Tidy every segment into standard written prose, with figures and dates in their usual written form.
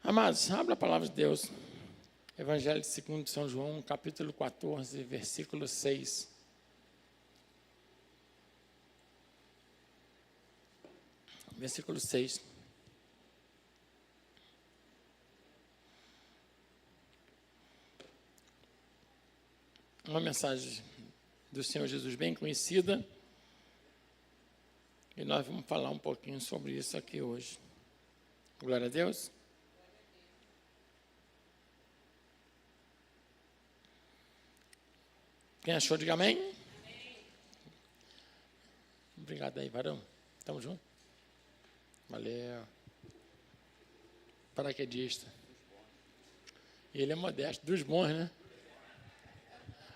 Amados, abra a palavra de Deus. Evangelho segundo São João, capítulo 14, versículo 6. Versículo 6. Uma mensagem do Senhor Jesus bem conhecida. E nós vamos falar um pouquinho sobre isso aqui hoje. Glória a Deus. Quem achou, diga amém. Amém. Obrigado aí, varão. Tamo junto. Valeu. Paraquedista. E ele é modesto. Dos bons, né?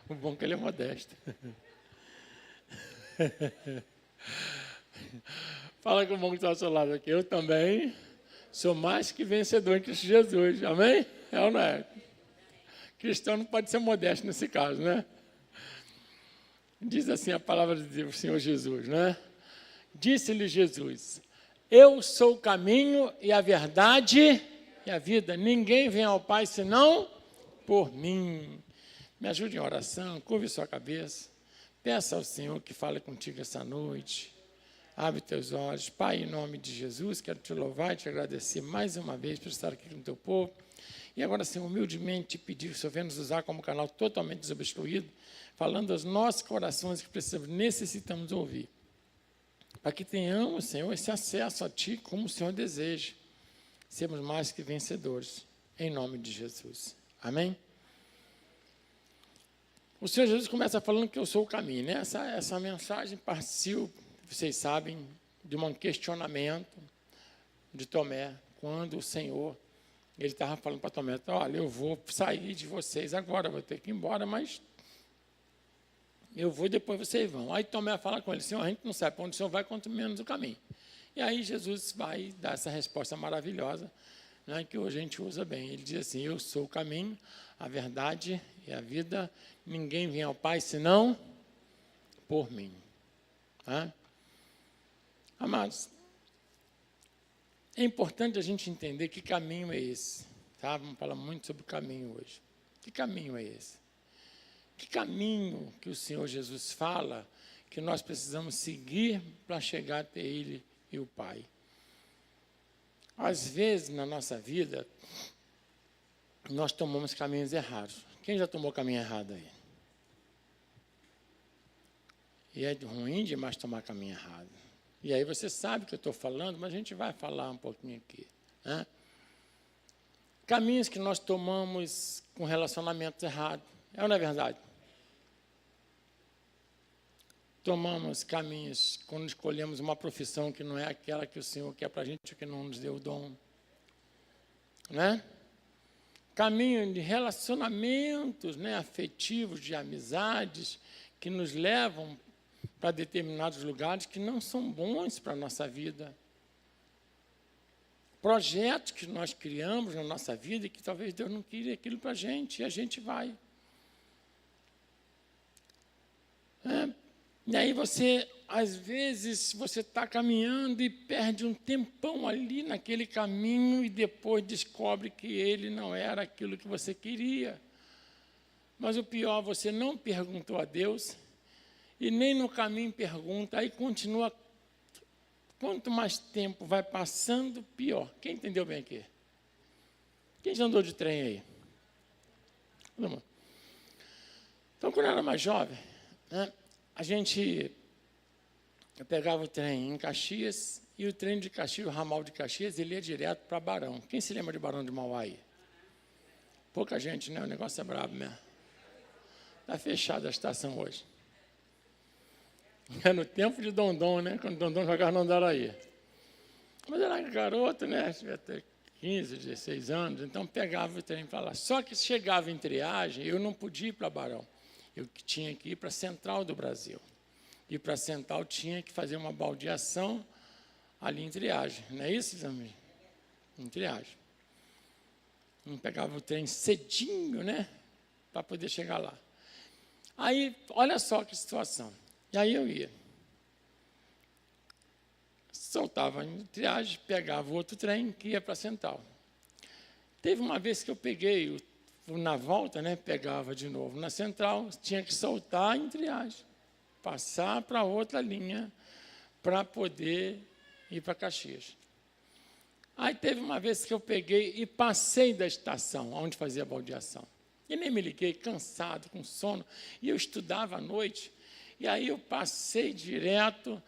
O bom é que ele é modesto. Fala com o bom que está ao seu lado aqui. Eu também sou mais que vencedor em Cristo Jesus. Amém? É ou não é? Cristão não pode ser modesto nesse caso, né? Diz assim a palavra do Senhor Jesus, né? Disse-lhe Jesus: eu sou o caminho e a verdade e a vida. Ninguém vem ao Pai senão por mim. Me ajude em oração, curve sua cabeça. Peça ao Senhor que fale contigo essa noite. Abre teus olhos. Pai, em nome de Jesus, quero te louvar e te agradecer mais uma vez por estar aqui com o teu povo. E agora, Senhor, humildemente te pedir que o Senhor venha nos usar como canal totalmente desobstruído, falando aos nossos corações que necessitamos ouvir. Para que tenhamos, Senhor, esse acesso a Ti como o Senhor deseja. Sermos mais que vencedores, em nome de Jesus. Amém? O Senhor Jesus começa falando que eu sou o caminho, né? Essa mensagem partiu, vocês sabem, de um questionamento de Tomé, quando o Senhor, ele estava falando para Tomé: olha, eu vou sair de vocês agora, vou ter que ir embora, mas eu vou e depois vocês vão. Aí Tomé fala com ele: Senhor, a gente não sabe para onde o Senhor vai, quanto menos o caminho. E aí Jesus vai dar essa resposta maravilhosa, né, que hoje a gente usa bem. Ele diz assim: eu sou o caminho, a verdade e a vida. Ninguém vem ao Pai senão por mim. Tá? Amados, é importante a gente entender que caminho é esse. Tá? Vamos falar muito sobre o caminho hoje. Que caminho é esse? Que caminho que o Senhor Jesus fala que nós precisamos seguir para chegar até Ele e o Pai? Às vezes, na nossa vida, nós tomamos caminhos errados. Quem já tomou caminho errado aí? E é ruim demais tomar caminho errado. E aí você sabe o que eu estou falando, mas a gente vai falar um pouquinho aqui. Né? Caminhos que nós tomamos com relacionamentos errados. É ou não é verdade? Tomamos caminhos quando escolhemos uma profissão que não é aquela que o Senhor quer para a gente, que não nos deu o dom. Né? Caminho de relacionamentos, né, afetivos, de amizades, que nos levam para determinados lugares que não são bons para a nossa vida. Projetos que nós criamos na nossa vida e que talvez Deus não queria aquilo para a gente, e a gente vai. E aí você, às vezes, você está caminhando e perde um tempão ali naquele caminho e depois descobre que ele não era aquilo que você queria. Mas o pior, você não perguntou a Deus e nem no caminho pergunta, aí continua. Quanto mais tempo vai passando, pior. Quem entendeu bem aqui? Quem já andou de trem aí? Todo mundo. Então, quando eu era mais jovem, né, eu pegava o trem em Caxias, e o trem de Caxias, o ramal de Caxias, ele ia direto para Barão. Quem se lembra de Barão de Mauá aí? Pouca gente, né? O negócio é brabo mesmo. Está fechada a estação hoje. É no tempo de Dondon, né? Quando Dondon jogava no Andaraí. Mas era garoto, né? Devia ter 15, 16 anos, então pegava o trem para lá. Só que chegava em Triagem, eu não podia ir para Barão. Eu tinha que ir para a Central do Brasil. E para a Central tinha que fazer uma baldeação ali em Triagem. Não é isso, Zamir? Em Triagem. Pegava o trem cedinho, né? Para poder chegar lá. Aí, olha só que situação. E aí eu ia. Soltava em Triagem, pegava outro trem que ia para a Central. Teve uma vez que eu peguei, na volta, né, pegava de novo na central, tinha que soltar em Triagem, passar para outra linha para poder ir para Caxias. Aí teve uma vez que eu peguei e passei da estação, onde fazia a baldeação. E nem me liguei, cansado, com sono, e eu estudava à noite, e aí eu passei direto.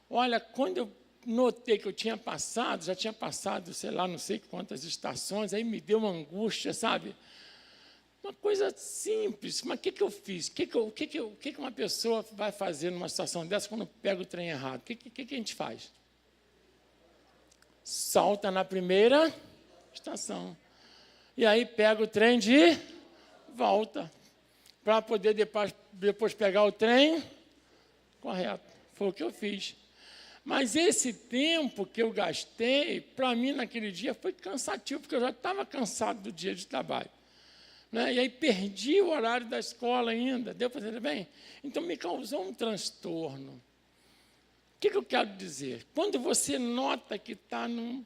Olha, quando eu notei que eu tinha passado, já tinha passado, sei lá, não sei quantas estações, aí me deu uma angústia, sabe? Uma coisa simples, mas o que eu fiz? O que uma pessoa vai fazer numa situação dessa quando pega o trem errado? O que a gente faz? Salta na primeira estação. E aí pega o trem de volta, para poder depois pegar o trem correto. Foi o que eu fiz. Mas esse tempo que eu gastei, para mim, naquele dia, foi cansativo, porque eu já estava cansado do dia de trabalho. Né? E aí perdi o horário da escola ainda. Deu para entender bem? Então, me causou um transtorno. O que eu quero dizer? Quando você nota que está num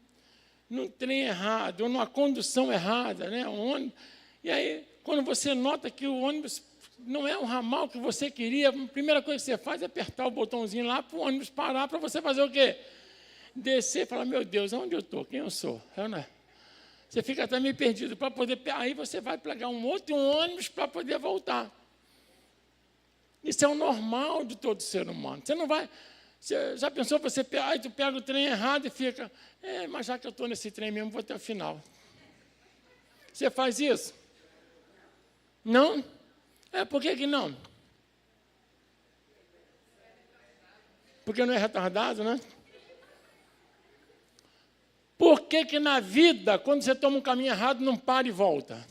trem errado, ou numa condução errada, né? E aí, quando você nota que o ônibus não é o ramal que você queria, a primeira coisa que você faz é apertar o botãozinho lá para o ônibus parar, para você fazer o quê? Descer e falar, meu Deus, onde eu estou? Quem eu sou? Você fica até meio perdido. Para poder, aí você vai pegar um outro ônibus para poder voltar. Isso é o normal de todo ser humano. Você não vai... Você já pensou, aí tu pega o trem errado e fica, mas já que eu estou nesse trem mesmo, vou até o final. Você faz isso? Não? Por que não? Porque não é retardado, né? Por que na vida, quando você toma um caminho errado, não para e volta?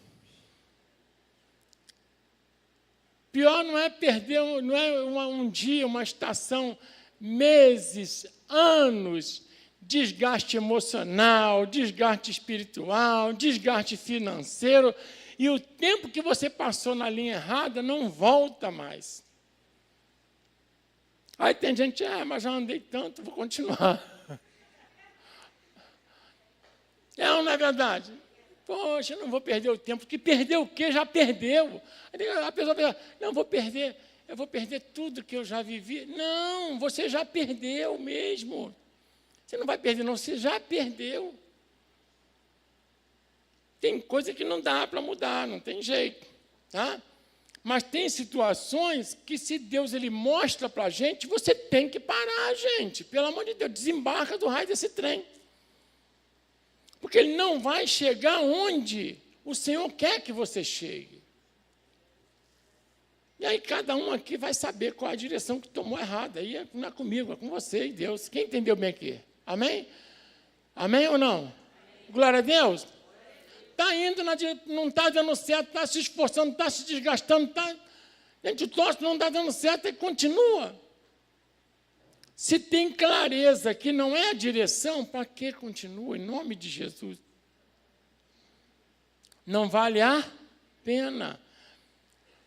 Pior não é perder, não é um dia, uma estação, meses, anos, desgaste emocional, desgaste espiritual, desgaste financeiro, e o tempo que você passou na linha errada não volta mais. Aí tem gente, mas já andei tanto, vou continuar. Ou não é verdade? Poxa, eu não vou perder o tempo, porque perder o quê? Já perdeu. Aí a pessoa pensa, não, eu vou perder tudo que eu já vivi. Não, você já perdeu mesmo. Você não vai perder, não, você já perdeu. Tem coisa que não dá para mudar, não tem jeito. Tá? Mas tem situações que, se Deus ele mostra para a gente, você tem que parar, gente. Pelo amor de Deus, desembarca do raio desse trem. Porque ele não vai chegar onde o Senhor quer que você chegue. E aí cada um aqui vai saber qual a direção que tomou errada. Aí não é comigo, é com você e Deus. Quem entendeu bem aqui? Amém? Amém ou não? Amém. Glória a Deus. Está indo, não está dando certo, está se esforçando, está se desgastando, a gente torce, não está dando certo e continua. Se tem clareza que não é a direção, para que continua? Em nome de Jesus. Não vale a pena.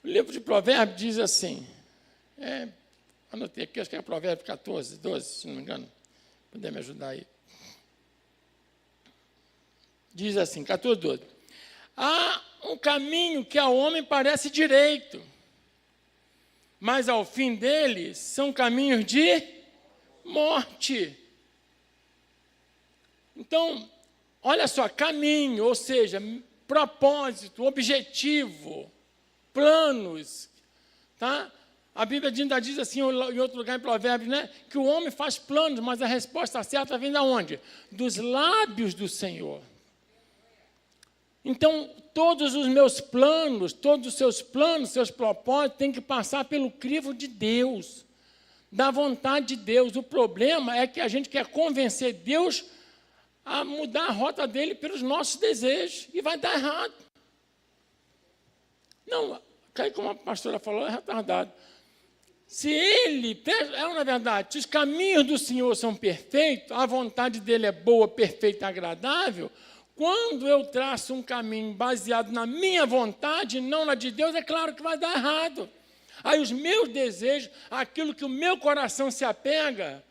O livro de Provérbios diz assim, anotei aqui, acho que é Provérbios 14, 12, se não me engano. Puder me ajudar aí. Diz assim, 14, 12. Há um caminho que ao homem parece direito, mas ao fim dele são caminhos de morte. Então, olha só, caminho, ou seja, propósito, objetivo, planos, tá? A Bíblia ainda diz assim, em outro lugar em Provérbios, né, que o homem faz planos, mas a resposta certa vem de onde? Dos lábios do Senhor. Então, todos os meus planos, todos os seus planos, seus propósitos, têm que passar pelo crivo de Deus, da vontade de Deus. O problema é que a gente quer convencer Deus a mudar a rota dele pelos nossos desejos, e vai dar errado. Não, como a pastora falou, é retardado. Se ele, na verdade, se os caminhos do Senhor são perfeitos, a vontade dele é boa, perfeita e agradável, quando eu traço um caminho baseado na minha vontade, não na de Deus, é claro que vai dar errado. Aí os meus desejos, aquilo que o meu coração se apega,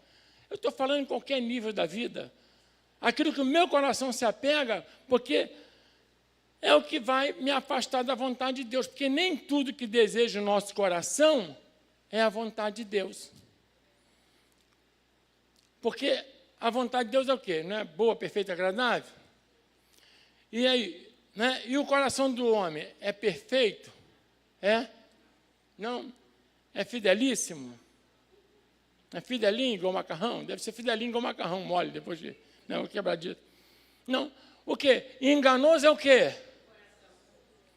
eu estou falando em qualquer nível da vida, aquilo que o meu coração se apega, porque é o que vai me afastar da vontade de Deus, porque nem tudo que deseja o nosso coração é a vontade de Deus. Porque a vontade de Deus é o quê? Não é boa, perfeita, agradável? E aí, né? E o coração do homem é perfeito? É? Não? É fidelíssimo? É fidelinho igual macarrão? Deve ser fidelinho igual macarrão mole, depois de quebradinho. Não. O quê? Enganoso é o quê?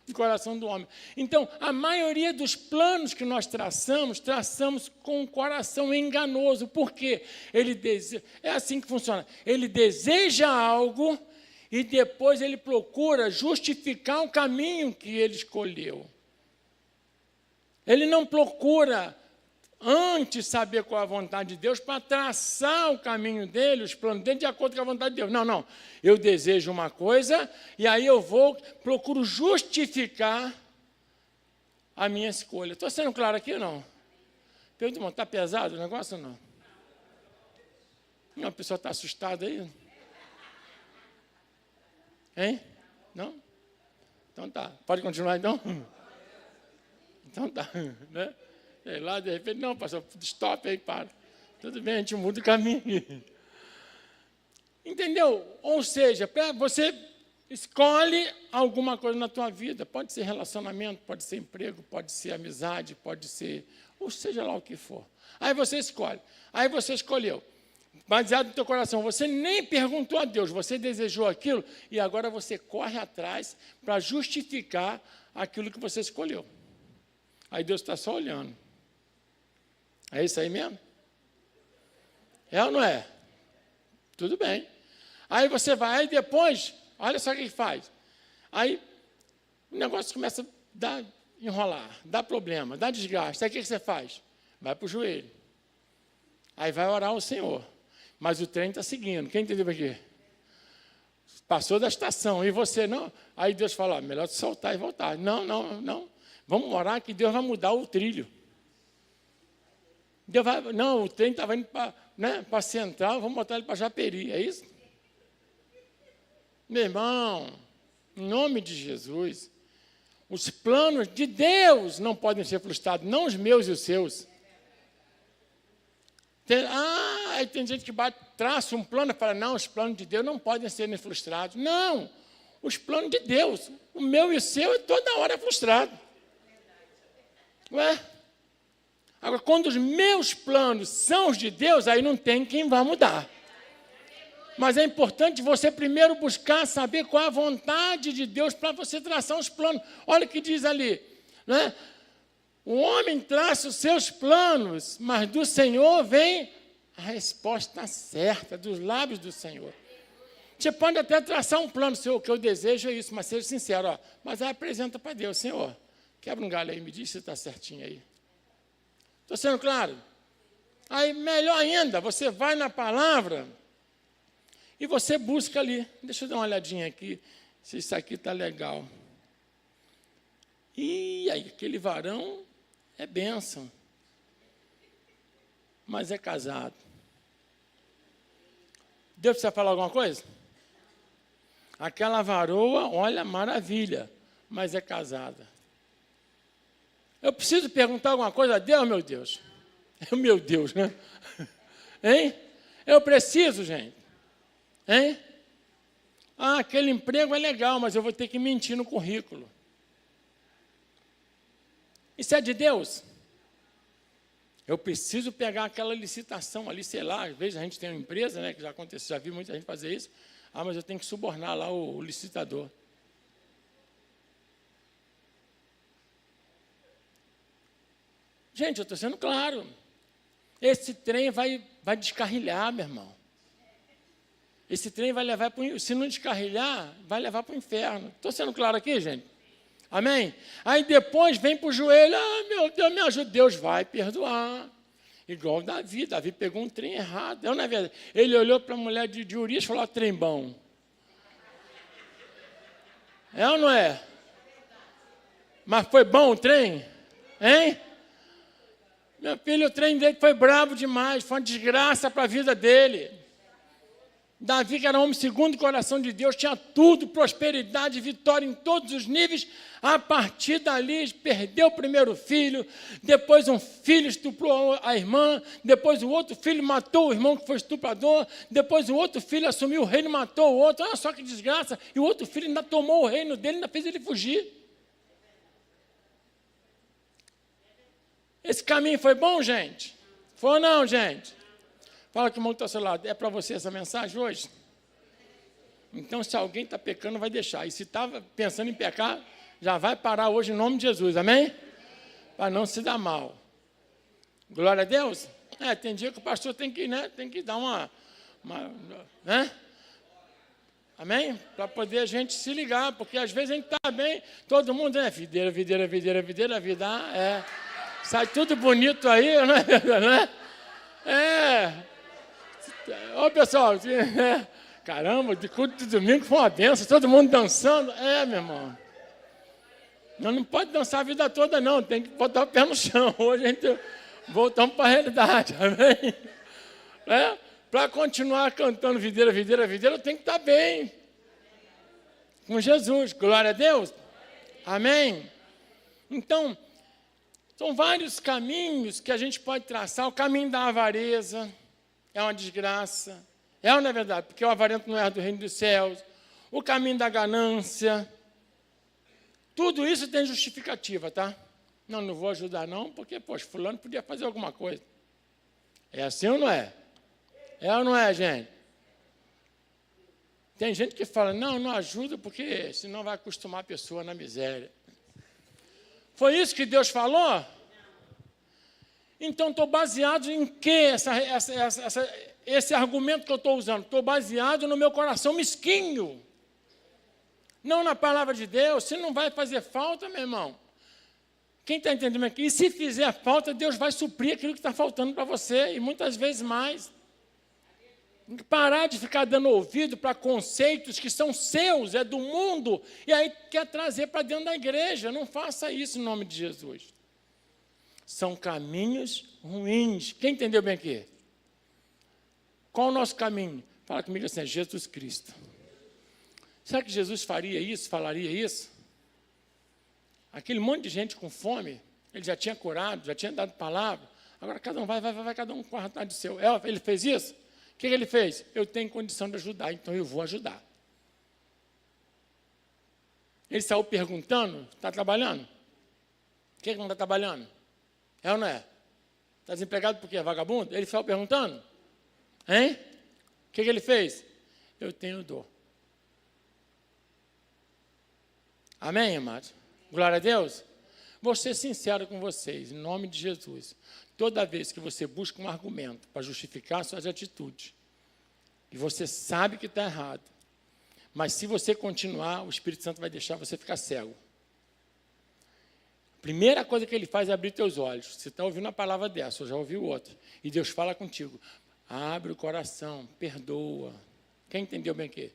O coração do homem. Então, a maioria dos planos que nós traçamos com um coração enganoso. Por quê? É assim que funciona. Ele deseja algo e depois ele procura justificar o caminho que ele escolheu. Ele não procura antes saber qual é a vontade de Deus para traçar o caminho dele, os planos dele, de acordo com a vontade de Deus. Não. Eu desejo uma coisa e aí procuro justificar a minha escolha. Estou sendo claro aqui ou não? Pergunta, irmão, está pesado o negócio ou não? A pessoa está assustada aí? Hein? Não? Então tá. Pode continuar então? Então tá, né? Sei lá, de repente, não, pastor, stop aí, para. Tudo bem, a gente muda o caminho. Entendeu? Ou seja, você escolhe alguma coisa na tua vida. Pode ser relacionamento, pode ser emprego, pode ser amizade, pode ser, ou seja lá o que for. Aí você escolhe. Aí você escolheu. Baseado no teu coração. Você nem perguntou a Deus, você desejou aquilo e agora você corre atrás para justificar aquilo que você escolheu. Aí Deus está só olhando. É isso aí mesmo? É ou não é? Tudo bem. Aí você vai, aí depois, olha só o que faz. Aí o negócio começa a enrolar, dá problema, dá desgaste. Aí o que você faz? Vai para o joelho. Aí vai orar ao Senhor. Mas o trem está seguindo. Quem entendeu aqui? Passou da estação e você não. Aí Deus fala, melhor soltar e voltar. Não. Vamos orar que Deus vai mudar o trilho. O trem estava indo para a central, vamos botar ele para Japeri, é isso? Meu irmão, em nome de Jesus, os planos de Deus não podem ser frustrados, não os meus e os seus. Aí tem gente que traça um plano e fala, não, os planos de Deus não podem ser frustrados. Não, os planos de Deus, o meu e o seu, toda hora é frustrado. Ué? Agora, quando os meus planos são os de Deus, aí não tem quem vá mudar. Mas é importante você primeiro buscar saber qual é a vontade de Deus para você traçar os planos. Olha o que diz ali, né? O homem traça os seus planos, mas do Senhor vem a resposta certa, dos lábios do Senhor. Você pode até traçar um plano, Senhor, o que eu desejo é isso, mas seja sincero, mas aí apresenta para Deus, Senhor, quebra um galho aí, me diz se está certinho aí. Estou sendo claro? Aí, melhor ainda, você vai na palavra e você busca ali. Deixa eu dar uma olhadinha aqui, se isso aqui está legal. E aí, aquele varão é bênção, mas é casado. Deus precisa falar alguma coisa? Aquela varoa, olha, maravilha, mas é casada. Eu preciso perguntar alguma coisa a Deus, meu Deus? É o meu Deus, né? Hein? Eu preciso, gente. Hein? Aquele emprego é legal, mas eu vou ter que mentir no currículo. Isso é de Deus? Eu preciso pegar aquela licitação ali, sei lá, às vezes a gente tem uma empresa, né, que já aconteceu, já vi muita gente fazer isso. Mas eu tenho que subornar lá o licitador. Gente, eu estou sendo claro. Esse trem vai descarrilhar, meu irmão. Esse trem vai levar para o... Se não descarrilhar, vai levar para o inferno. Estou sendo claro aqui, gente? Amém? Aí depois vem para o joelho. Meu Deus, me ajuda. Deus vai perdoar. Igual Davi. Davi pegou um trem errado. Não é verdade? Ele olhou para a mulher de Urias e falou, trem bom. É ou não é? Mas foi bom o trem? Hein? Meu filho, o trem dele foi bravo demais, foi uma desgraça para a vida dele. Davi, que era homem segundo o coração de Deus, tinha tudo, prosperidade, vitória em todos os níveis. A partir dali, perdeu o primeiro filho, depois um filho estuprou a irmã, depois o outro filho matou o irmão que foi estuprador, depois o outro filho assumiu o reino e matou o outro. Olha só que desgraça. E o outro filho ainda tomou o reino dele, ainda fez ele fugir. Esse caminho foi bom, gente? Foi ou não, gente? Fala que o irmão está ao seu lado. É para você essa mensagem hoje? Então, se alguém está pecando, vai deixar. E se estava pensando em pecar, já vai parar hoje em nome de Jesus. Amém? Para não se dar mal. Glória a Deus. Tem dia que o pastor tem que, tem que dar uma né? Amém? Para poder a gente se ligar. Porque às vezes a gente está bem, todo mundo, videira, vida, sai tudo bonito aí, né? Ô, pessoal, caramba, de culto de domingo foi uma benção, todo mundo dançando. Meu irmão. Não pode dançar a vida toda, não, tem que botar o pé no chão. Hoje a gente voltamos para a realidade, amém? Para continuar cantando videira, tem que estar bem com Jesus, glória a Deus, amém? Então, são vários caminhos que a gente pode traçar. O caminho da avareza é uma desgraça. É ou não é verdade? Porque o avarento não é do reino dos céus. O caminho da ganância. Tudo isso tem justificativa, tá? Não vou ajudar não, porque, poxa, fulano podia fazer alguma coisa. É assim ou não é? É ou não é, gente? Tem gente que fala, não ajuda, porque senão vai acostumar a pessoa na miséria. Foi isso que Deus falou? Então, estou baseado em quê? Esse argumento que eu estou usando? Estou baseado no meu coração mesquinho. Não na palavra de Deus. Se não vai fazer falta, meu irmão. Quem está entendendo aqui? E se fizer falta, Deus vai suprir aquilo que está faltando para você. E muitas vezes mais. Tem que parar de ficar dando ouvido para conceitos que são seus, é do mundo, e aí quer trazer para dentro da igreja. Não faça isso em nome de Jesus. São caminhos ruins. Quem entendeu bem aqui? Qual o nosso caminho? Fala comigo assim, é Jesus Cristo. Será que Jesus faria isso, falaria isso? Aquele monte de gente com fome, ele já tinha curado, já tinha dado palavra, agora cada um vai cada um com a vontade do seu. Ele fez isso? O que ele fez? Eu tenho condição de ajudar, então eu vou ajudar. Ele saiu perguntando, está trabalhando? Por que não está trabalhando? É ou não é? Está desempregado porque é vagabundo? Ele saiu perguntando? Hein? O que ele fez? Eu tenho dor. Amém, amados? Glória a Deus. Vou ser sincero com vocês, em nome de Jesus. Toda vez que você busca um argumento para justificar suas atitudes, e você sabe que está errado, mas se você continuar, o Espírito Santo vai deixar você ficar cego. Primeira coisa que ele faz é abrir teus olhos. Você está ouvindo a palavra dessa, ou já ouviu outra. E Deus fala contigo. Abre o coração, perdoa. Quem entendeu bem aqui?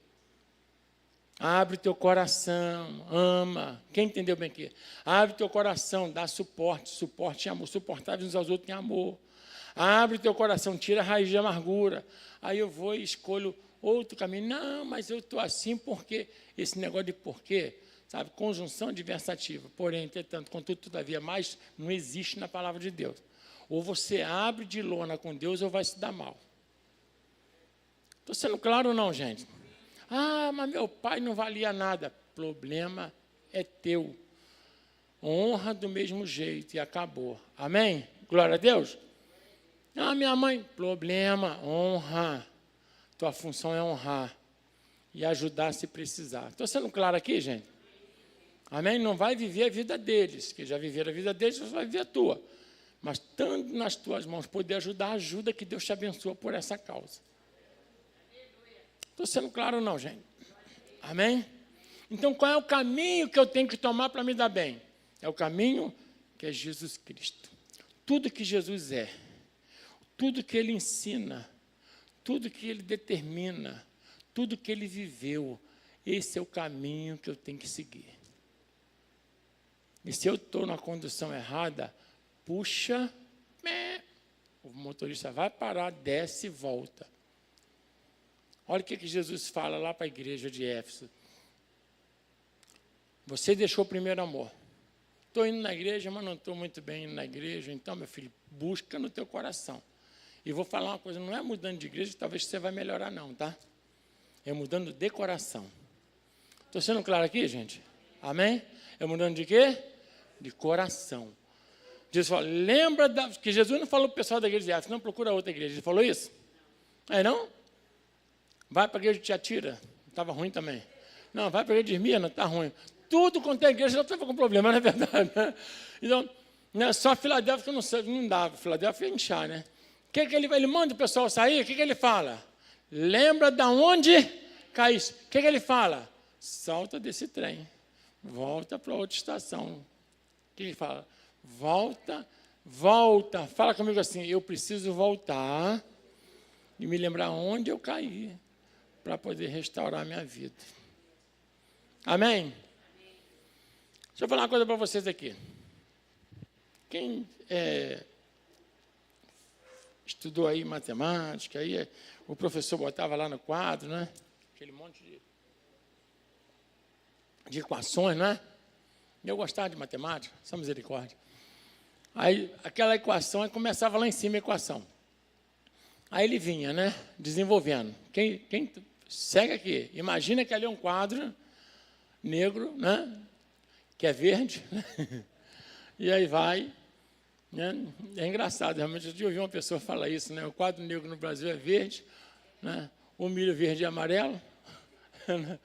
Abre teu coração, ama. Quem entendeu bem aqui? Abre teu coração, dá suporte em amor. Suportáveis uns aos outros em amor. Abre teu coração, tira a raiz de amargura. Aí eu vou e escolho outro caminho. Não, mas eu estou assim porque... Esse negócio de porquê, sabe? Conjunção adversativa. Porém, entretanto, contudo, todavia, mais não existe na palavra de Deus. Ou você abre de lona com Deus ou vai se dar mal. Estou sendo claro ou não, gente? Ah, mas meu pai não valia nada. Problema é teu. Honra do mesmo jeito e acabou. Amém? Glória a Deus. Ah, minha mãe, problema, honra. Tua função é honrar e ajudar se precisar. Estou sendo claro aqui, gente? Amém? Não vai viver a vida deles, que já viveram a vida deles, você vai viver a tua. Mas, estando nas tuas mãos, poder ajudar, ajuda, que Deus te abençoa por essa causa. Estou sendo claro ou não, gente? Amém? Então, qual é o caminho que eu tenho que tomar para me dar bem? É o caminho que é Jesus Cristo. Tudo que Jesus é, tudo que Ele ensina, tudo que Ele determina, tudo que Ele viveu, esse é o caminho que eu tenho que seguir. E se eu estou na condução errada, puxa, o motorista vai parar, desce e volta. Olha o que Jesus fala lá para a igreja de Éfeso. Você deixou o primeiro amor. Estou indo na igreja, mas não estou muito bem indo na igreja. Então, meu filho, busca no teu coração. E vou falar uma coisa, não é mudando de igreja, talvez você vai melhorar não, tá? É mudando de coração. Estou sendo claro aqui, gente? Amém? É mudando de quê? De coração. Jesus falou, lembra que Jesus não falou para o pessoal da igreja de Éfeso, não procura outra igreja. Ele falou isso? É não? Vai para a igreja de Tiatira, estava ruim também. Não, vai para a igreja de Esmirna, está ruim. Tudo quanto é igreja já estava com problema, não é verdade? Né? Então, né, só Filadélfia que não dava. Filadélfia ia inchar, né? Que ele manda o pessoal sair, o que ele fala? Lembra de onde caíste. O que ele fala? Salta desse trem, volta para outra estação. O que ele fala? Volta. Fala comigo assim, eu preciso voltar e me lembrar onde eu caí para poder restaurar a minha vida. Amém? Deixa eu falar uma coisa para vocês aqui. Quem estudou aí matemática, aí o professor botava lá no quadro, né? Aquele monte de equações, né? Eu gostava de matemática, só misericórdia. Aí, aquela equação, aí começava lá em cima a equação. Aí ele vinha, né? Desenvolvendo. Quem segue aqui, imagina que ali é um quadro negro, né? Que é verde, né? E aí vai, né? É engraçado, realmente, eu ouvi uma pessoa falar isso, né? O quadro negro no Brasil é verde, né? O milho verde e amarelo, né?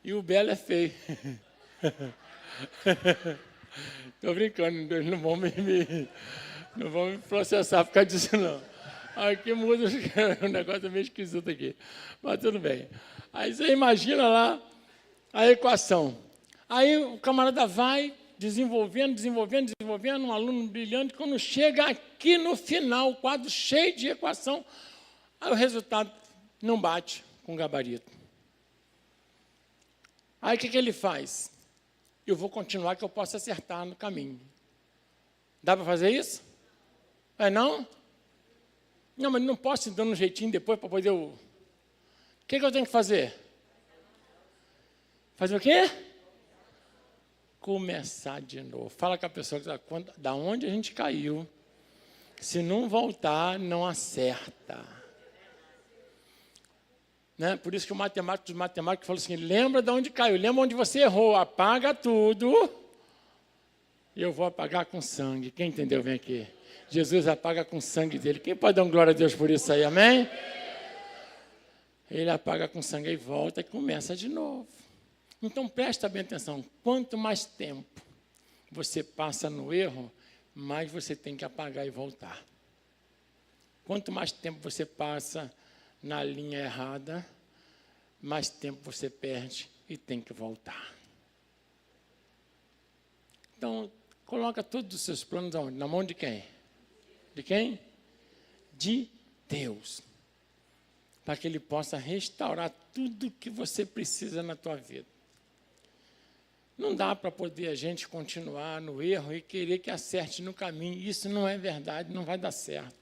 E o belo é feio. Estou brincando, não vão me processar por causa disso, não. Aqui muda, o negócio é meio esquisito aqui, mas tudo bem. Aí você imagina lá a equação. Aí o camarada vai desenvolvendo, um aluno brilhante, quando chega aqui no final, o quadro cheio de equação, aí o resultado não bate com o gabarito. Aí o que ele faz? Eu vou continuar que eu posso acertar no caminho. Dá para fazer isso? É não? Não, mas não posso ir dando um jeitinho depois para poder... O que eu tenho que fazer? Fazer o quê? Começar de novo. Fala com a pessoa que da onde a gente caiu. Se não voltar, não acerta. Né? Por isso que o matemático falou assim, lembra de onde caiu, lembra onde você errou, apaga tudo, e eu vou apagar com sangue. Quem entendeu? Vem aqui. Jesus apaga com o sangue dele. Quem pode dar glória a Deus por isso aí, amém? Ele apaga com sangue e volta e começa de novo. Então, presta bem atenção, quanto mais tempo você passa no erro, mais você tem que apagar e voltar. Quanto mais tempo você passa na linha errada, mais tempo você perde e tem que voltar. Então, coloca todos os seus planos aonde? Na mão de quem? De quem? De Deus. Para que Ele possa restaurar tudo que você precisa na tua vida. Não dá para poder a gente continuar no erro e querer que acerte no caminho. Isso não é verdade, não vai dar certo.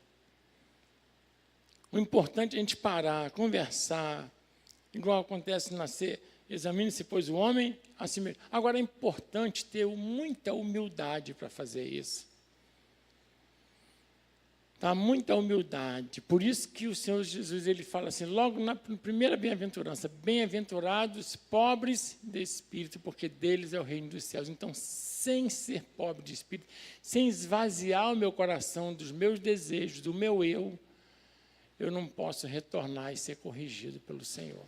O importante é a gente parar, conversar, igual acontece nascer, examine-se, pois, o homem a si mesmo. Agora, é importante ter muita humildade para fazer isso. Tá? Muita humildade. Por isso que o Senhor Jesus ele fala assim, logo na primeira bem-aventurança, bem-aventurados pobres de espírito, porque deles é o reino dos céus. Então, sem ser pobre de espírito, sem esvaziar o meu coração dos meus desejos, do meu eu não posso retornar e ser corrigido pelo Senhor.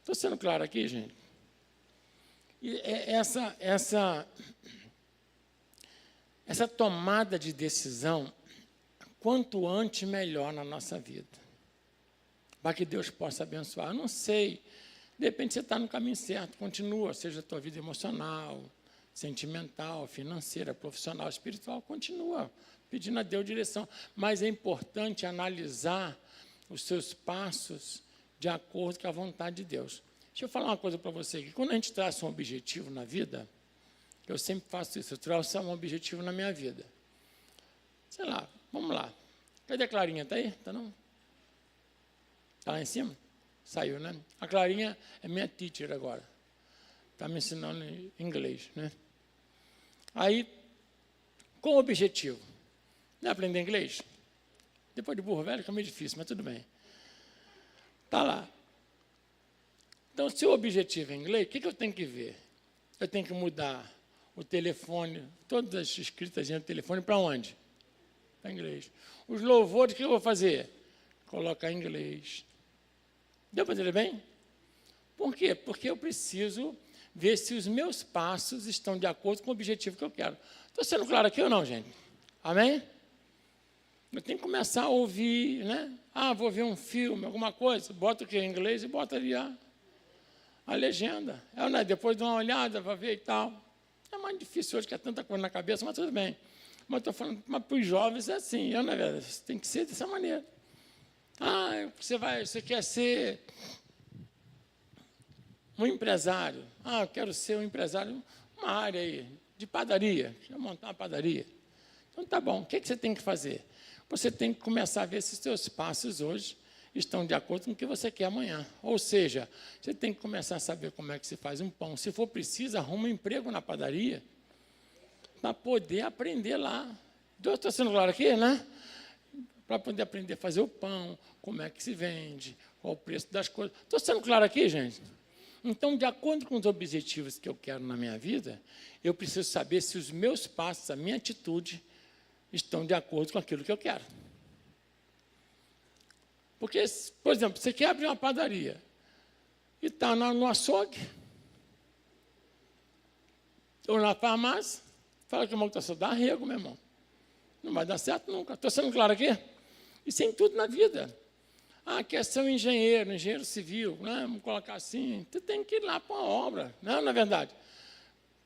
Estou sendo claro aqui, gente? E essa tomada de decisão, quanto antes, melhor na nossa vida. Para que Deus possa abençoar. Eu não sei, de repente você está no caminho certo, continua, seja a tua vida emocional, sentimental, financeira, profissional, espiritual, continua pedindo a Deus direção. Mas é importante analisar os seus passos de acordo com a vontade de Deus. Deixa eu falar uma coisa para você aqui. Quando a gente traça um objetivo na vida, eu sempre faço isso, eu traço um objetivo na minha vida. Sei lá, vamos lá. Cadê a Clarinha? Está aí? Está não? Está lá em cima? Saiu, né? A Clarinha é minha teacher agora. Está me ensinando inglês, né? Aí, qual o objetivo? Não é aprender inglês? Depois de burro velho fica meio difícil, mas tudo bem. Está lá. Então, se o objetivo é inglês, o que eu tenho que ver? Eu tenho que mudar o telefone, todas as escritas no telefone, para onde? Para inglês. Os louvores, o que eu vou fazer? Colocar em inglês. Deu para entender bem? Por quê? Porque eu preciso ver se os meus passos estão de acordo com o objetivo que eu quero. Estou sendo claro aqui ou não, gente? Amém? Eu tenho que começar a ouvir, né? Ah, vou ver um filme, alguma coisa, bota o que em inglês e bota ali a legenda. Né? Depois de uma olhada, vai ver e tal. É mais difícil hoje, que é tanta coisa na cabeça, mas tudo bem. Mas estou falando, mas para os jovens é assim, na verdade, tem que ser dessa maneira. Ah, você quer ser um empresário. Ah, eu quero ser um empresário, uma área aí, de padaria. Quero montar uma padaria. Então, tá bom. O que você tem que fazer? Você tem que começar a ver se os seus passos hoje estão de acordo com o que você quer amanhã. Ou seja, você tem que começar a saber como é que se faz um pão. Se for preciso, arruma um emprego na padaria para poder aprender lá. Estou sendo claro aqui, né? Para poder aprender a fazer o pão, como é que se vende, qual o preço das coisas. Estou sendo claro aqui, gente? Então, de acordo com os objetivos que eu quero na minha vida, eu preciso saber se os meus passos, a minha atitude, estão de acordo com aquilo que eu quero. Porque, por exemplo, você quer abrir uma padaria e está no açougue ou na farmácia, fala que o motor dá arrego, meu irmão. Não vai dar certo nunca. Estou sendo claro aqui? Isso é em tudo na vida. Ah, quer ser um engenheiro civil, né? Vamos colocar assim. Você tem que ir lá para uma obra, não é verdade?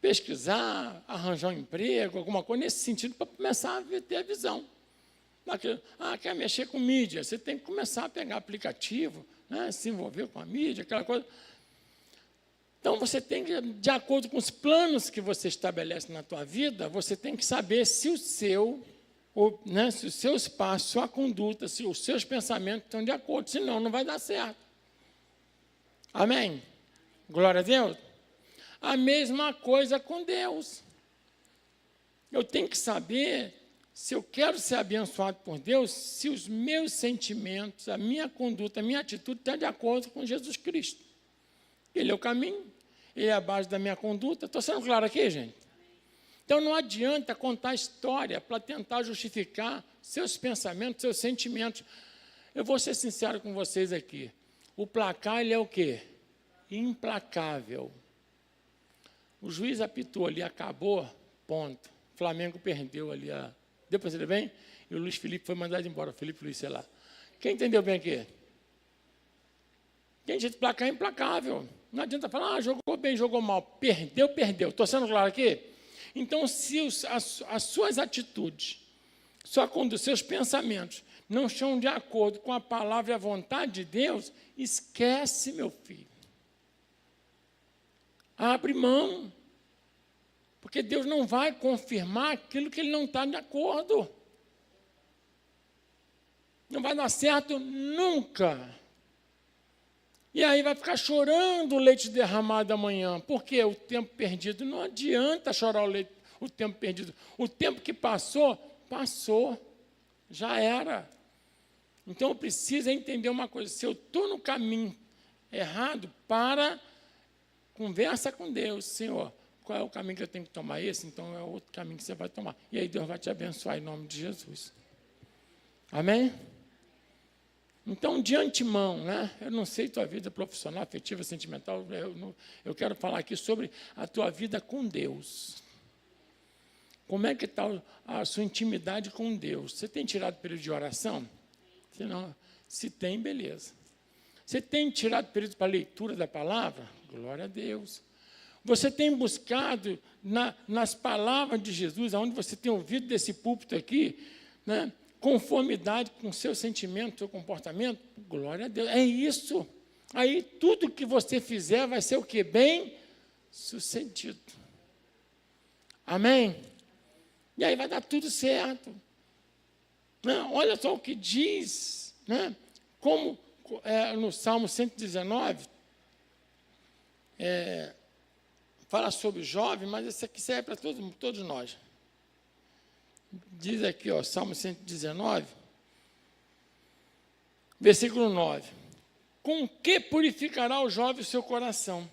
Pesquisar, arranjar um emprego, alguma coisa nesse sentido, para começar a ter a visão. Ah, quer mexer com mídia, você tem que começar a pegar aplicativo, né? Se envolver com a mídia, aquela coisa. Então, você tem que, de acordo com os planos que você estabelece na tua vida, você tem que saber se se os seus passos, sua conduta, se os seus pensamentos estão de acordo, senão não vai dar certo. Amém? Glória a Deus. A mesma coisa com Deus. Eu tenho que saber se eu quero ser abençoado por Deus, se os meus sentimentos, a minha conduta, a minha atitude estão de acordo com Jesus Cristo. Ele é o caminho, ele é a base da minha conduta. Estou sendo claro aqui, gente? Então, não adianta contar história para tentar justificar seus pensamentos, seus sentimentos. Eu vou ser sincero com vocês aqui. O placar, ele é o quê? Implacável. O juiz apitou ali, acabou, ponto. O Flamengo perdeu ali a... Deu para entender bem? E o Luiz Felipe foi mandado embora, o Felipe Luiz, sei lá. Quem entendeu bem aqui? Quem diz placar é implacável. Não adianta falar, jogou bem, jogou mal. Perdeu, perdeu. Estou sendo claro aqui? Então, se as suas atitudes, os seus pensamentos não estão de acordo com a palavra e a vontade de Deus, esquece, meu filho. Abre mão. Porque Deus não vai confirmar aquilo que Ele não está de acordo. Não vai dar certo nunca. E aí vai ficar chorando o leite derramado amanhã. Por quê? O tempo perdido. Não adianta chorar o tempo perdido. O tempo que passou, passou. Já era. Então eu preciso entender uma coisa. Se eu estou no caminho errado, conversa com Deus. Senhor, qual é o caminho que eu tenho que tomar? Esse, então é outro caminho que você vai tomar. E aí Deus vai te abençoar em nome de Jesus. Amém? Então, de antemão, né? Eu não sei tua vida profissional, afetiva, sentimental, eu quero falar aqui sobre a tua vida com Deus. Como é que está a sua intimidade com Deus? Você tem tirado período de oração? Se tem, beleza. Você tem tirado período para a leitura da palavra? Glória a Deus. Você tem buscado nas palavras de Jesus, onde você tem ouvido desse púlpito aqui, né? Conformidade com o seu sentimento, seu comportamento, glória a Deus, é isso. Aí tudo que você fizer vai ser o quê? Bem sucedido. Amém? E aí vai dar tudo certo. Olha só o que diz, né? Como no Salmo 119, fala sobre jovem, mas isso aqui serve para todos nós. Diz aqui, Salmo 119, versículo 9. Com que purificará o jovem o seu coração?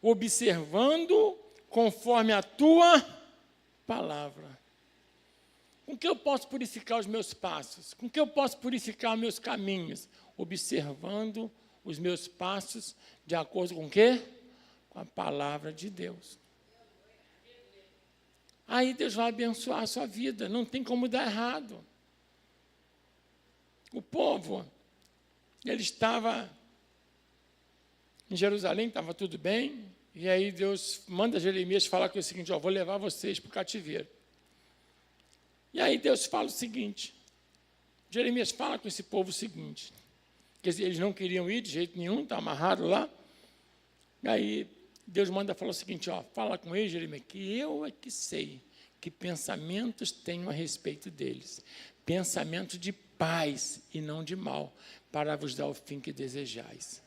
Observando conforme a tua palavra. Com que eu posso purificar os meus passos? Com que eu posso purificar meus caminhos? Observando os meus passos de acordo com o quê? Com a palavra de Deus. Aí Deus vai abençoar a sua vida, não tem como dar errado. O povo, ele estava em Jerusalém, estava tudo bem, e aí Deus manda Jeremias falar com o seguinte, vou levar vocês para o cativeiro. E aí Deus fala o seguinte, Jeremias fala com esse povo o seguinte, que eles não queriam ir de jeito nenhum, está amarrado lá, e aí Deus manda falar o seguinte, fala com eles, Jeremias, que eu é que sei que pensamentos tenho a respeito deles, pensamentos de paz e não de mal, para vos dar o fim que desejais.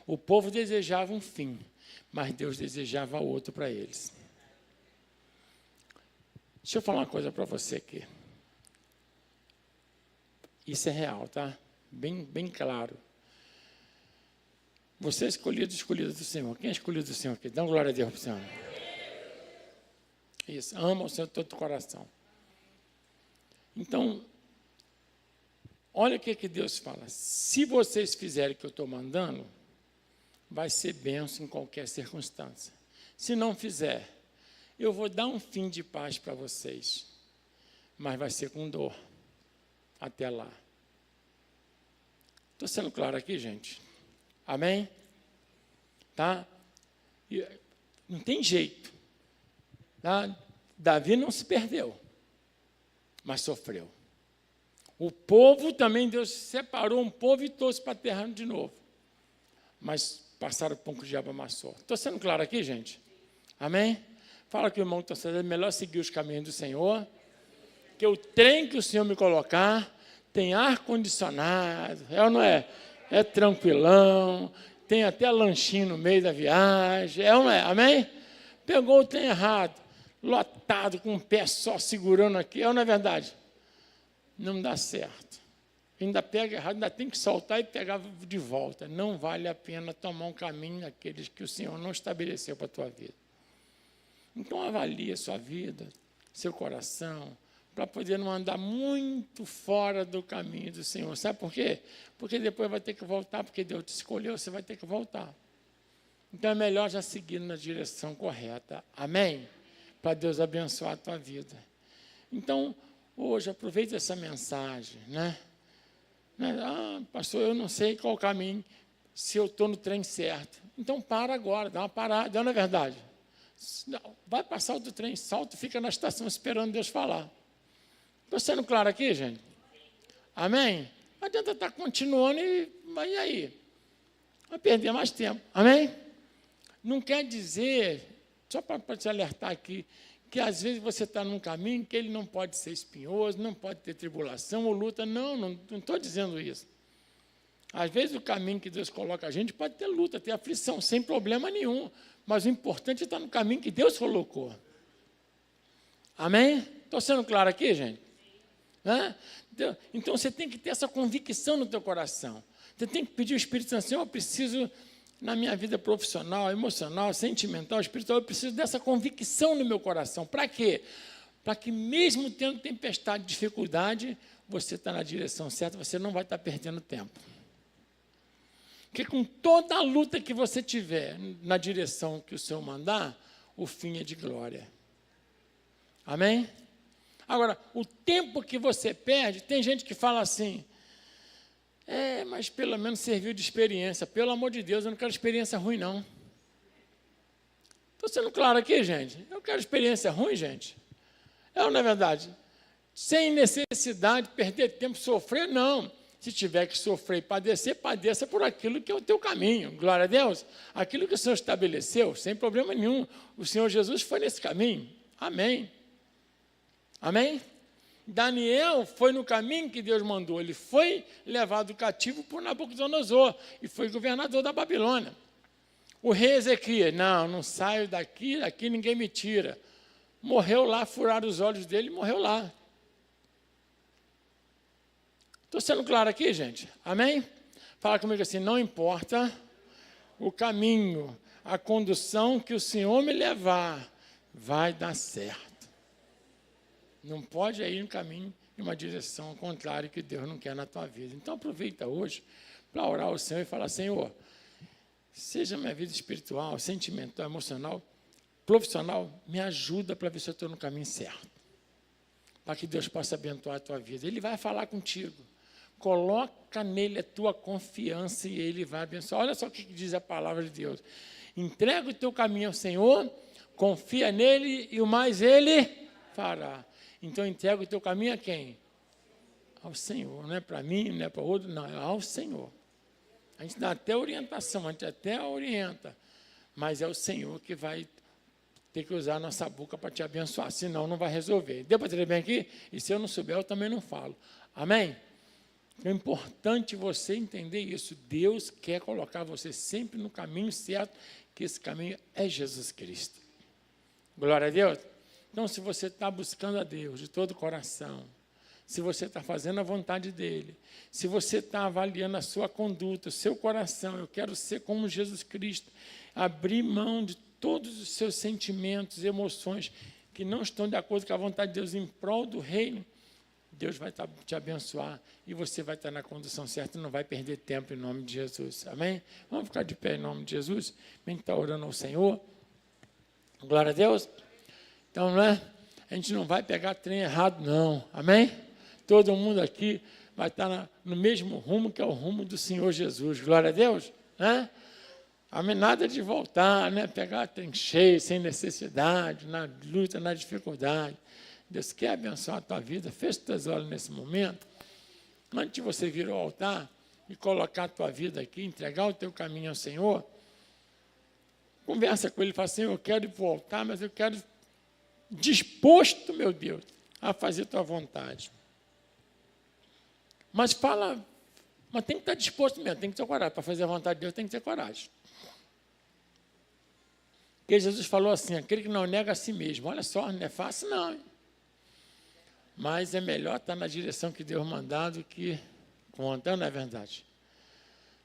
O povo desejava um fim, mas Deus desejava outro para eles. Deixa eu falar uma coisa para você aqui. Isso é real, tá? Bem claro. Você é escolhido do Senhor. Quem é escolhido do Senhor aqui? Dá uma glória a Deus para o Senhor. Isso, ama o Senhor de todo o coração. Então, olha o que Deus fala. Se vocês fizerem o que eu estou mandando, vai ser bênção em qualquer circunstância. Se não fizer, eu vou dar um fim de paz para vocês, mas vai ser com dor. Até lá. Estou sendo claro aqui, gente? Amém? Tá? E não tem jeito. Tá? Davi não se perdeu, mas sofreu. O povo também, Deus separou um povo e trouxe para a terra de novo. Mas passaram por um que o diabo amassou. Estou sendo claro aqui, gente? Amém? Fala que o irmão está sendo melhor seguir os caminhos do Senhor, que o trem que o Senhor me colocar tem ar-condicionado, ou não é? É tranquilão, tem até lanchinho no meio da viagem, ou não é? Amém? Pegou o trem errado, lotado, com um pé só segurando aqui, ou não é verdade? Não dá certo. Ainda pega errado, ainda tem que soltar e pegar de volta. Não vale a pena tomar um caminho daqueles que o Senhor não estabeleceu para a tua vida. Então, avalie a sua vida, seu coração, para poder não andar muito fora do caminho do Senhor. Sabe por quê? Porque depois vai ter que voltar, porque Deus te escolheu, você vai ter que voltar. Então, é melhor já seguir na direção correta. Amém? Para Deus abençoar a tua vida. Então, hoje, aproveite essa mensagem, né? Pastor, eu não sei qual o caminho, se eu estou no trem certo. Então, para agora, dá uma parada, não é verdade? Vai passar outro trem, salta, fica na estação esperando Deus falar. Estou sendo claro aqui, gente? Amém? Não adianta estar continuando e aí? Vai perder mais tempo. Amém? Não quer dizer, só para te alertar aqui, que às vezes você está num caminho que ele não pode ser espinhoso, não pode ter tribulação ou luta. Não estou dizendo isso. Às vezes o caminho que Deus coloca a gente pode ter luta, ter aflição, sem problema nenhum. Mas o importante é estar no caminho que Deus colocou. Amém? Estou sendo claro aqui, gente? Né? Então você tem que ter essa convicção no teu coração. Você tem que pedir ao Espírito Santo, Senhor, eu preciso, na minha vida profissional, emocional, sentimental, espiritual, eu preciso dessa convicção no meu coração. Para quê? Para que mesmo tendo tempestade, dificuldade, você está na direção certa, você não vai estar perdendo tempo. Porque com toda a luta que você tiver na direção que o Senhor mandar, o fim é de glória. Amém? Agora, o tempo que você perde, tem gente que fala assim, mas pelo menos serviu de experiência. Pelo amor de Deus, eu não quero experiência ruim, não. Estou sendo claro aqui, gente? Eu quero experiência ruim, gente. Não é verdade? Sem necessidade de perder tempo, sofrer, não. Se tiver que sofrer e padecer, padeça por aquilo que é o teu caminho. Glória a Deus. Aquilo que o Senhor estabeleceu, sem problema nenhum. O Senhor Jesus foi nesse caminho. Amém. Amém? Daniel foi no caminho que Deus mandou. Ele foi levado cativo por Nabucodonosor e foi governador da Babilônia. O rei Ezequias, não saio daqui ninguém me tira. Morreu lá, furaram os olhos dele e morreu lá. Estou sendo claro aqui, gente? Amém? Fala comigo assim, não importa o caminho, a condução que o Senhor me levar, vai dar certo. Não pode ir no caminho em uma direção contrária que Deus não quer na tua vida. Então aproveita hoje para orar ao Senhor e falar, Senhor, seja minha vida espiritual, sentimental, emocional, profissional, me ajuda para ver se eu estou no caminho certo. Para que Deus possa abençoar a tua vida. Ele vai falar contigo. Coloca nele a tua confiança e ele vai abençoar. Olha só o que diz a palavra de Deus. Entrega o teu caminho ao Senhor, confia nele e o mais ele fará. Então entrega o teu caminho a quem? Ao Senhor. Não é para mim, não é para outro, não, é ao Senhor. A gente dá até orientação, a gente até orienta, mas é o Senhor que vai ter que usar a nossa boca para te abençoar, senão não vai resolver. Deu para entender bem aqui? E se eu não souber, eu também não falo. Amém? É importante você entender isso. Deus quer colocar você sempre no caminho certo, que esse caminho é Jesus Cristo. Glória a Deus. Então, se você está buscando a Deus de todo o coração, se você está fazendo a vontade dEle, se você está avaliando a sua conduta, o seu coração, eu quero ser como Jesus Cristo, abrir mão de todos os seus sentimentos, emoções que não estão de acordo com a vontade de Deus em prol do reino, Deus vai te abençoar e você vai estar na condução certa e não vai perder tempo em nome de Jesus. Amém? Vamos ficar de pé em nome de Jesus? Quem está orando ao Senhor? Glória a Deus. Então, a gente não vai pegar trem errado, não. Amém? Todo mundo aqui vai estar no mesmo rumo que é o rumo do Senhor Jesus. Glória a Deus. Né? Amém? Nada de voltar, pegar trem cheio, sem necessidade, na luta, na dificuldade. Deus quer abençoar a tua vida. Feche os teus olhos nesse momento. Antes de você vir ao altar e colocar a tua vida aqui, entregar o teu caminho ao Senhor, conversa com Ele e fala, Senhor, eu quero ir para o altar, mas eu quero disposto, meu Deus, a fazer tua vontade. Mas tem que estar disposto mesmo, tem que ter coragem. Para fazer a vontade de Deus, tem que ter coragem. Porque Jesus falou assim, aquele que não nega a si mesmo, olha só, não é fácil não, hein? Mas é melhor estar na direção que Deus mandar do que contando, não é verdade?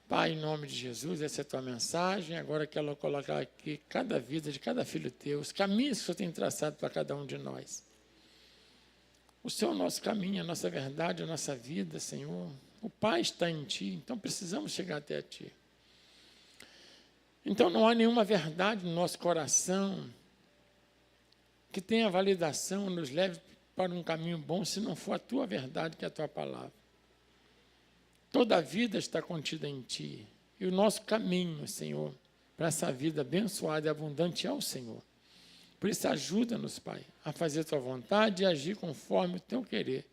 Pai, em nome de Jesus, essa é a tua mensagem. Agora quero colocar aqui cada vida de cada filho teu, os caminhos que o Senhor tem traçado para cada um de nós. O Senhor é o nosso caminho, a nossa verdade, a nossa vida, Senhor. O Pai está em Ti, então precisamos chegar até a Ti. Então não há nenhuma verdade no nosso coração que tenha validação, nos leve para um caminho bom, se não for a Tua verdade, que é a Tua palavra. Toda a vida está contida em Ti. E o nosso caminho, Senhor, para essa vida abençoada e abundante é o Senhor. Por isso, ajuda-nos, Pai, a fazer a Tua vontade e agir conforme o Teu querer,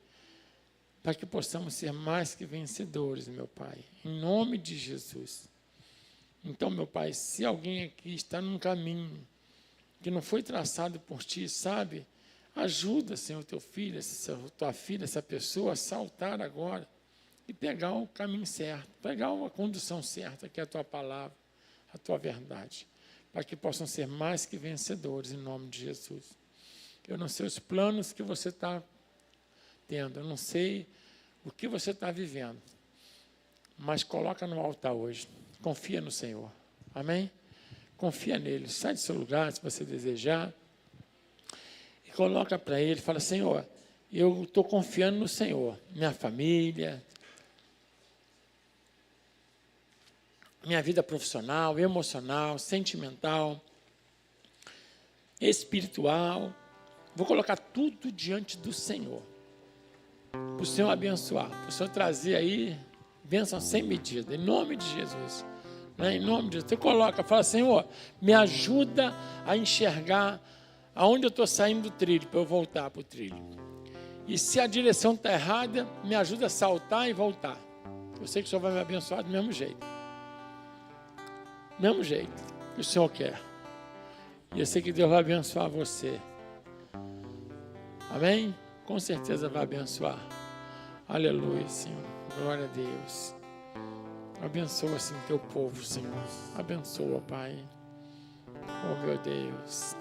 para que possamos ser mais que vencedores, meu Pai, em nome de Jesus. Então, meu Pai, se alguém aqui está num caminho que não foi traçado por Ti, sabe, ajuda, Senhor, teu filho, tua filha, essa pessoa a saltar agora e pegar o caminho certo, pegar a condução certa, que é a Tua palavra, a Tua verdade, para que possam ser mais que vencedores, em nome de Jesus. Eu não sei os planos que você está tendo, eu não sei o que você está vivendo, mas coloca no altar hoje, confia no Senhor, amém? Confia nele, sai do seu lugar, se você desejar, e coloca para ele, fala, Senhor, eu estou confiando no Senhor, minha família, minha vida profissional, emocional, sentimental, espiritual. Vou colocar tudo diante do Senhor. Para o Senhor abençoar. Para o Senhor trazer aí bênção sem medida. Em nome de Jesus. Em nome de Jesus. Você coloca, fala, Senhor, me ajuda a enxergar aonde eu estou saindo do trilho, para eu voltar para o trilho. E se a direção está errada, me ajuda a saltar e voltar. Eu sei que o Senhor vai me abençoar do mesmo jeito. Do mesmo jeito que o Senhor quer. E eu sei que Deus vai abençoar você. Amém? com certeza vai abençoar. Aleluia, Senhor. Glória a Deus. Abençoa, Senhor, teu povo, Senhor. Abençoa, Pai. Oh, meu Deus.